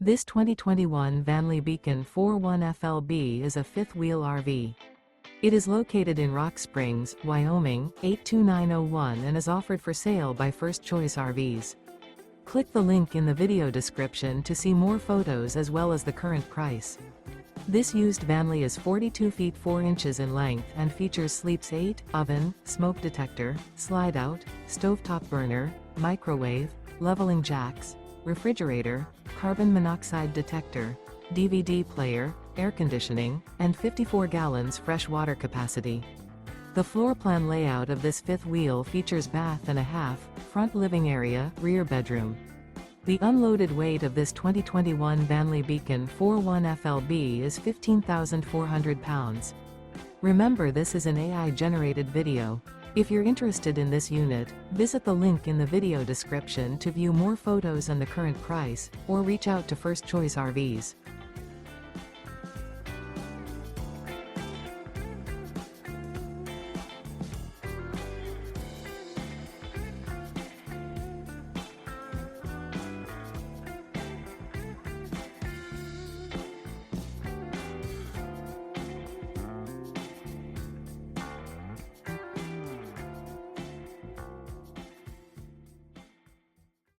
This 2021 Vanleigh Beacon 41FLB is a fifth-wheel RV. It is located in Rock Springs, Wyoming, 82901 and is offered for sale by First Choice RVs. Click the link in the video description to see more photos as well as the current price. This used Vanleigh is 42 feet 4 inches in length and features sleeps 8, oven, smoke detector, slide-out, stovetop burner, microwave, leveling jacks, refrigerator, carbon monoxide detector, DVD player, air conditioning, and 54 gallons fresh water capacity. The floor plan layout of this fifth wheel features bath and a half, front living area, rear bedroom. The unloaded weight of this 2021 Vanleigh Beacon 41FLB is 15,400 pounds. Remember, this is an AI-generated video. If you're interested in this unit, visit the link in the video description to view more photos and the current price, or reach out to First Choice RVs.